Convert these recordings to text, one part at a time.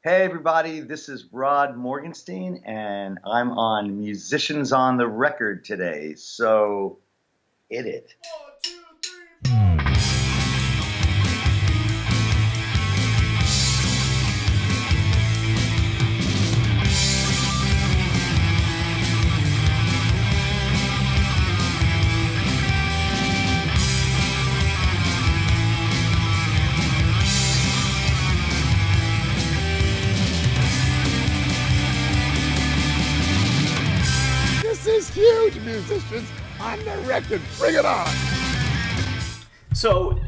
Hey everybody, this is Rod Morgenstein, and I'm on Musicians on the Record today, so hit it. 1, 2, 3, 4. This is huge, musicians on the record. Bring it on. So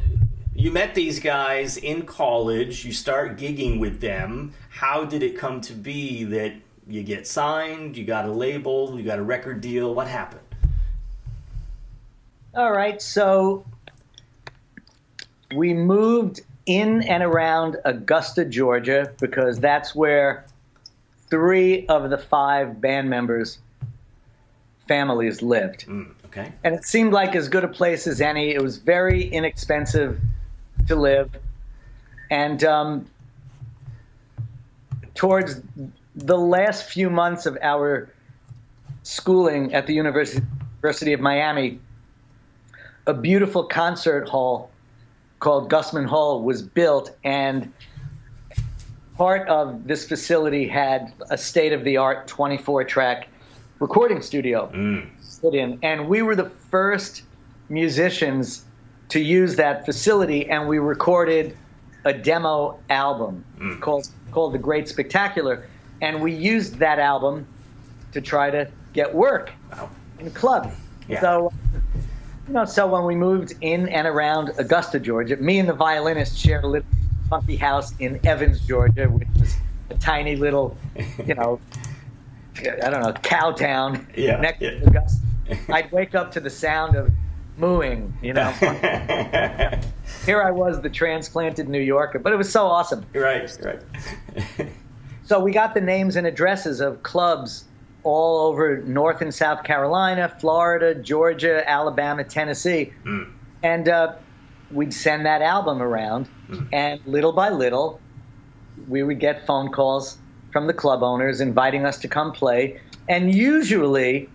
you met these guys in college, you start gigging with them. How did it come to be that you get signed, you got a label, you got a record deal? What happened? All right, so we moved in and around Augusta, Georgia, because that's where 3 of the 5 band members' families lived. Okay. And it seemed like as good a place as any. It was very inexpensive to live. And towards the last few months of our schooling at the University of Miami, a beautiful concert hall called Gusman Hall was built, and part of this facility had a state-of-the-art 24-track recording studio put in, and we were the first musicians to use that facility, and we recorded a demo album called The Great Spectacular, and we used that album to try to get work in a club. Yeah. So when we moved in and around Augusta, Georgia, me and the violinist shared a little funky house in Evans, Georgia, which was a tiny little, cow town next to Augusta. I'd wake up to the sound of mooing, Here I was, the transplanted New Yorker, but it was so awesome. Right. So we got the names and addresses of clubs all over North and South Carolina, Florida, Georgia, Alabama, Tennessee. And we'd send that album around, and little by little, we would get phone calls from the club owners inviting us to come play. And usually,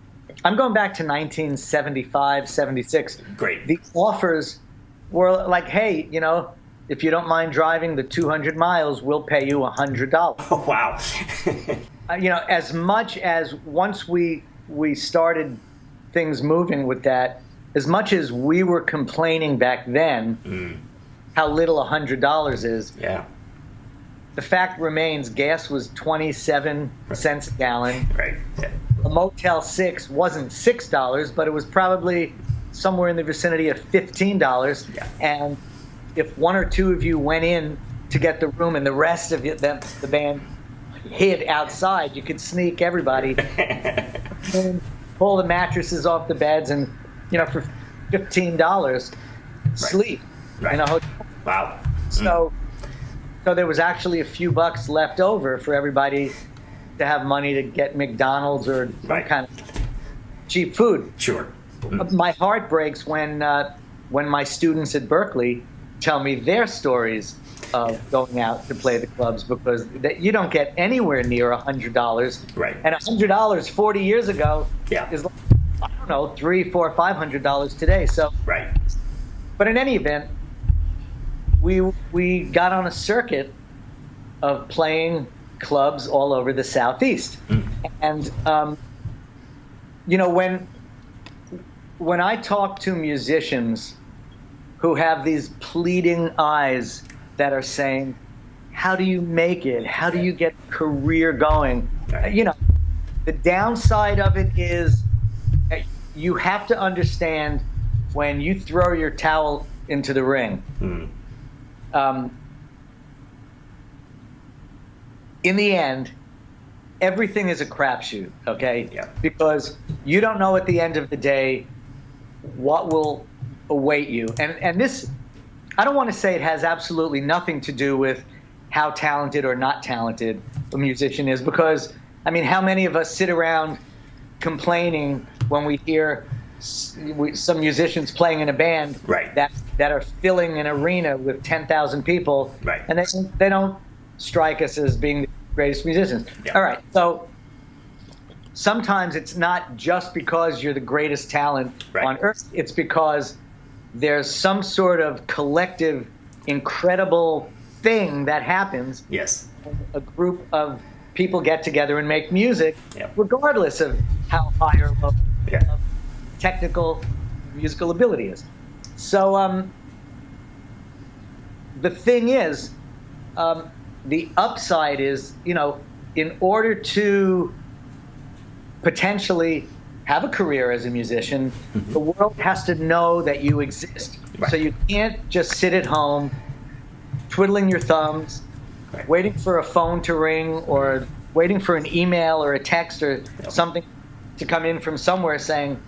I'm going back to 1975, 76. Great. The offers were like, hey, if you don't mind driving the 200 miles, we'll pay you $100. Oh, wow. As much as once we started things moving with that, as much as we were complaining back then how little $100 is, the fact remains gas was 27 cents a gallon. Right. Yeah. A Motel 6 wasn't $6, but it was probably somewhere in the vicinity of $15. Yeah. And if 1 or 2 of you went in to get the room and the rest of the band hid outside, you could sneak everybody and pull the mattresses off the beds and, for $15, sleep in a hotel. Wow. So there was actually a few bucks left over for everybody to have money to get McDonald's or some kind of cheap food. Sure. My heart breaks when my students at Berkeley tell me their stories of going out to play the clubs, because you don't get anywhere near $100. Right. And $100 40 years ago is like, I don't know, $300, $400, $500 today. So. Right. But in any event, we got on a circuit of playing clubs all over the Southeast. And, when I talk to musicians who have these pleading eyes that are saying, how do you make it? How do you get a career going? The downside of it is you have to understand when you throw your towel into the ring, in the end, everything is a crapshoot, okay? Yeah. Because you don't know at the end of the day what will await you. And this, I don't want to say it has absolutely nothing to do with how talented or not talented a musician is, because, how many of us sit around complaining when we hear some musicians playing in a band that are filling an arena with 10,000 people, and they don't strike us as being the greatest musicians. Yeah. All right, so sometimes it's not just because you're the greatest talent on earth. It's because there's some sort of collective, incredible thing that happens. Yes. A group of people get together and make music, Yep. regardless of how high or low Yeah. technical musical ability is. So the thing is, the upside is, in order to potentially have a career as a musician, the world has to know that you exist. Right. So you can't just sit at home twiddling your thumbs, waiting for a phone to ring or waiting for an email or a text or something to come in from somewhere saying,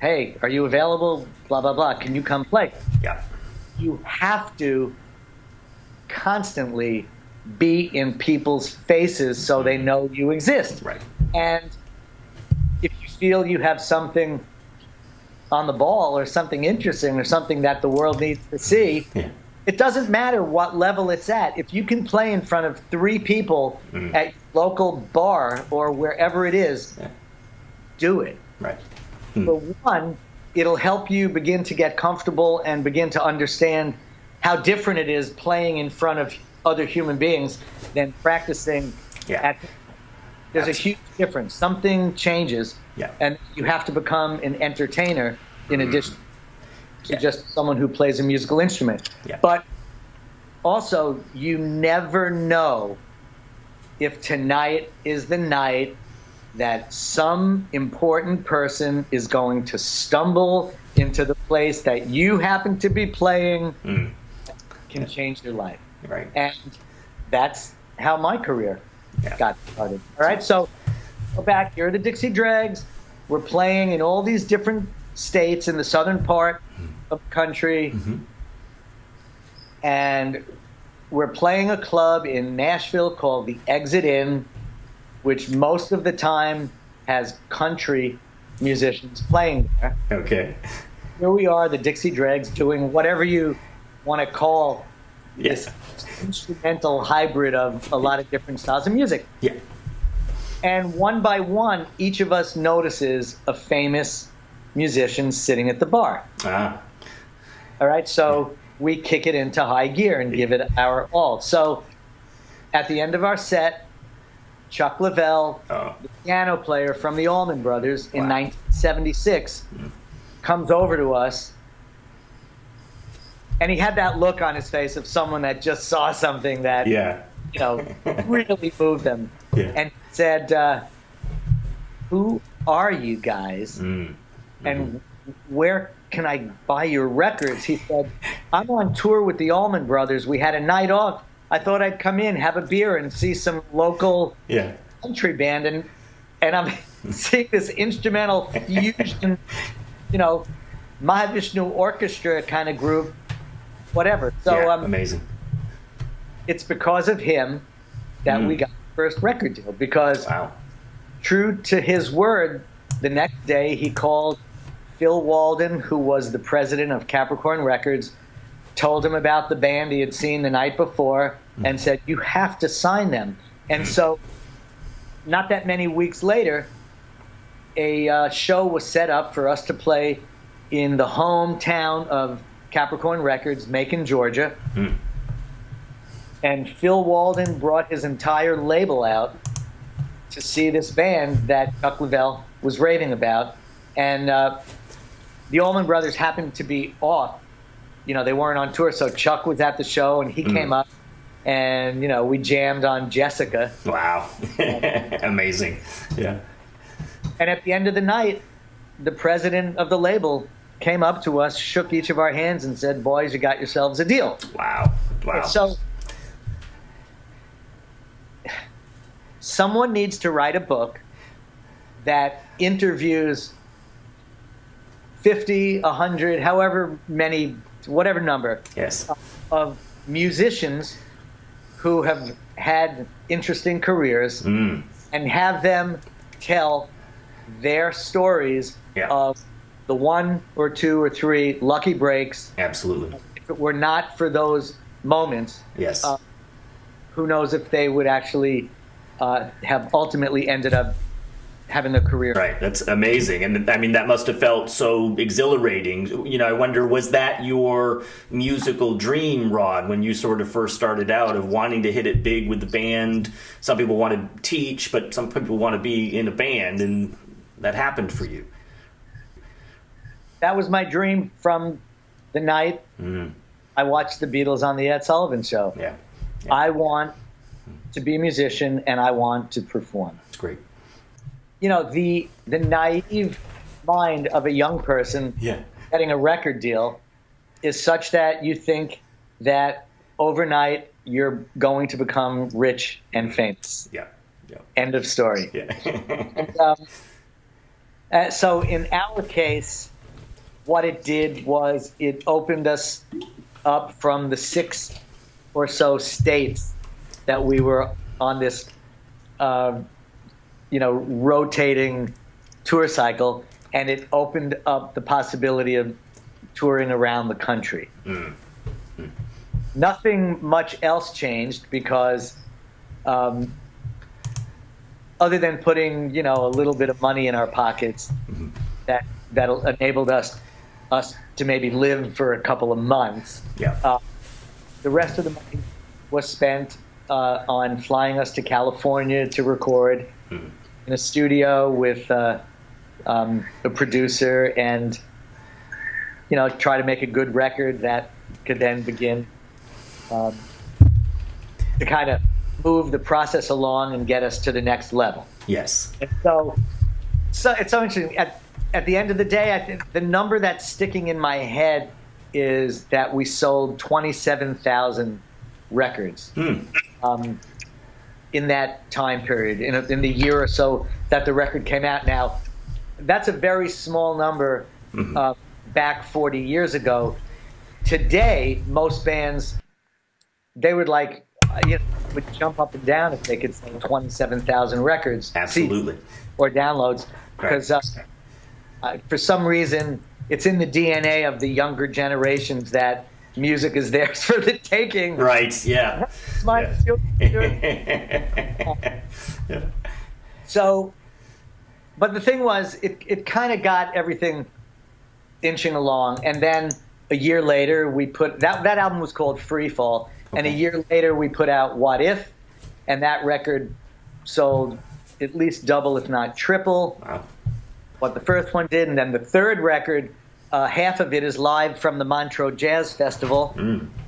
hey, are you available? Blah, blah, blah. Can you come play? Yeah. You have to constantly be in people's faces so they know you exist. Right. And if you feel you have something on the ball or something interesting or something that the world needs to see, it doesn't matter what level it's at. If you can play in front of 3 people at your local bar or wherever it is, do it. Right. For one, it'll help you begin to get comfortable and begin to understand how different it is playing in front of other human beings than practicing at. There's a huge difference. Something changes, and you have to become an entertainer in addition to just someone who plays a musical instrument. But also, you never know if tonight is the night that some important person is going to stumble into the place that you happen to be playing, can change your life. Right. And that's how my career got started. All right, so go back. Here are the Dixie Dregs. We're playing in all these different states in the southern part of the country. And we're playing a club in Nashville called the Exit Inn, which most of the time has country musicians playing there. Okay. Here we are, the Dixie Dregs, doing whatever you want to call this instrumental hybrid of a lot of different styles of music. Yeah. And one by one, each of us notices a famous musician sitting at the bar. Ah. All right, so we kick it into high gear and give it our all. So at the end of our set, Chuck Leavell, the piano player from the Allman Brothers in 1976, comes over to us. And he had that look on his face of someone that just saw something that, really moved them. And said, who are you guys? And where can I buy your records? He said, I'm on tour with the Allman Brothers. We had a night off. I thought I'd come in, have a beer, and see some local country band. And I'm seeing this instrumental fusion, Mahavishnu Orchestra kind of group. Whatever. So amazing. It's because of him that we got the first record deal. Because true to his word, the next day he called Phil Walden, who was the president of Capricorn Records, told him about the band he had seen the night before, and said, you have to sign them. And so not that many weeks later, a show was set up for us to play in the hometown of Capricorn Records, Macon, Georgia. And Phil Walden brought his entire label out to see this band that Chuck Leavell was raving about. And the Allman Brothers happened to be off. They weren't on tour, so Chuck was at the show, and he came up, and, we jammed on Jessica. Wow. Amazing. Yeah. And at the end of the night, the president of the label came up to us, shook each of our hands, and said, boys, you got yourselves a deal. Wow. So someone needs to write a book that interviews 50, 100, however many, whatever number of musicians who have had interesting careers and have them tell their stories of the 1 or 2 or 3 lucky breaks. Absolutely. If it were not for those moments, who knows if they would actually have ultimately ended up having a career. Right, that's amazing. And I mean, that must have felt so exhilarating. You know, I wonder, was that your musical dream, Rod, when you sort of first started out, of wanting to hit it big with the band? Some people want to teach, but some people want to be in a band, and that happened for you. That was my dream from the night I watched the Beatles on the Ed Sullivan Show. Yeah. I want to be a musician, and I want to perform. That's great. You know, the naive mind of a young person getting a record deal is such that you think that overnight you're going to become rich and famous. Yeah. End of story. Yeah. And, so in our case, what it did was it opened us up from the 6 or so states that we were on this rotating tour cycle, and it opened up the possibility of touring around the country. Nothing much else changed because other than putting, a little bit of money in our pockets that enabled us to maybe live for a couple of months. Yeah. The rest of the money was spent on flying us to California to record in a studio with a producer, and try to make a good record that could then begin to kind of move the process along and get us to the next level. Yes. And so it's so interesting. At the end of the day, I think the number that's sticking in my head is that we sold 27,000 records in that time period, in the year or so that the record came out. Now, that's a very small number back 40 years ago. Today, most bands, they would would jump up and down if they could sell 27,000 records. Absolutely. Or downloads, because for some reason, it's in the DNA of the younger generations that music is theirs for the taking. Right, yeah. It's mine. So, but the thing was, it kind of got everything inching along, and then a year later, we put that album was called Free Fall, and a year later we put out What If, and that record sold at least double, if not triple, what the first one did. And then the third record, half of it is live from the Montreux Jazz Festival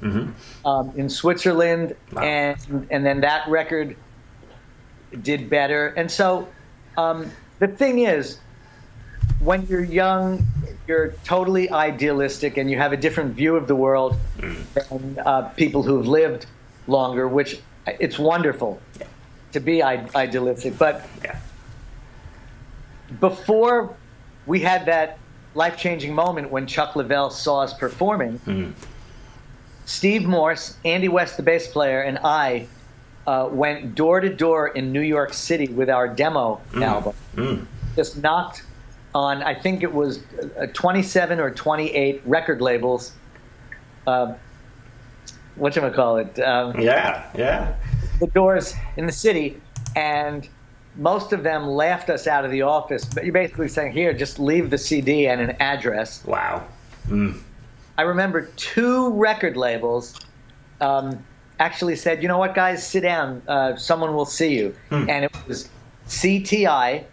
in Switzerland, and then that record did better. And so the thing is, when you're young, you're totally idealistic, and you have a different view of the world than people who've lived longer, which it's wonderful to be idealistic. But before we had that life-changing moment when Chuck Leavell saw us performing, Steve Morse, Andy West, the bass player, and I went door to door in New York City with our demo album. Just knocked on, I think it was 27 or 28 record labels. Whatchamacallit? The doors in the city, and most of them laughed us out of the office. But you're basically saying, here, just leave the CD and an address. Wow. I remember 2 record labels actually said, you know what, guys, sit down. Someone will see you. And it was CTI,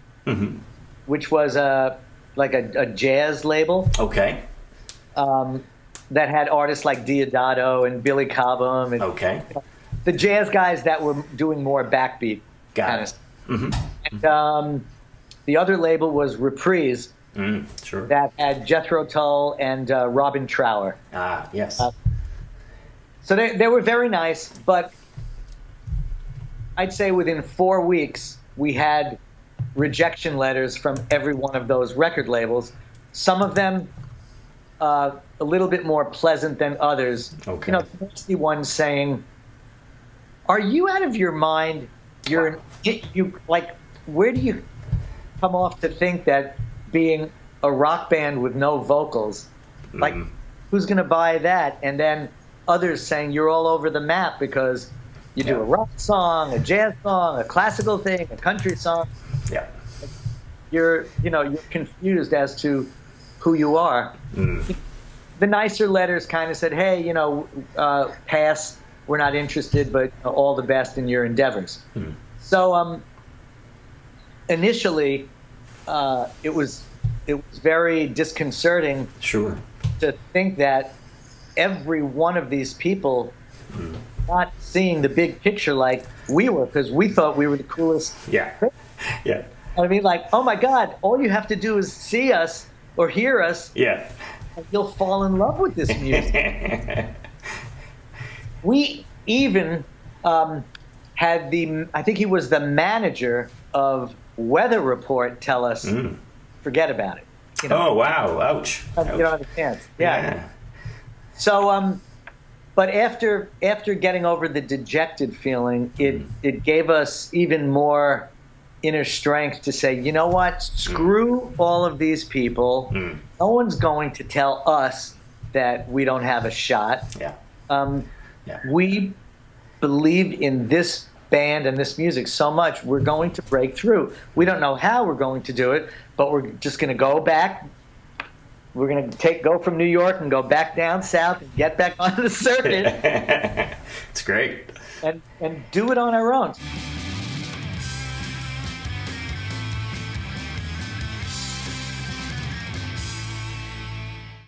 which was like a jazz label. Okay. That had artists like Diodato and Billy Cobham. And, the jazz guys that were doing more backbeat kind of stuff. And the other label was Reprise, that had Jethro Tull and Robin Trower. Yes. So they were very nice, but I'd say within 4 weeks, we had rejection letters from every one of those record labels. Some of them a little bit more pleasant than others. The ones saying, "Are you out of your mind? You where do you come off to think that being a rock band with no vocals, who's going to buy that?" And then others saying, "You're all over the map because You do a rock song, a jazz song, a classical thing, a country song. Yeah. You're confused as to who you are. The nicer letters kind of said, hey, pass, we're not interested, but all the best in your endeavors. So initially, it was very disconcerting Sure. to think that every one of these people not seeing the big picture like we were, because we thought we were the coolest. Yeah. Yeah. I mean, like, oh my God, all you have to do is see us or hear us, Yeah. and you'll fall in love with this music. We even had I think he was the manager of Weather Report, tell us, forget about it. Oh, wow. Ouch. You don't have a chance. Yeah. So, but after getting over the dejected feeling, it gave us even more inner strength to say, you know what, screw all of these people. No one's going to tell us that we don't have a shot. We believe in this band and this music so much, we're going to break through. We don't know how we're going to do it, but we're just going to go back. We're going to go from New York and go back down south and get back on the circuit. It's great. And do it on our own.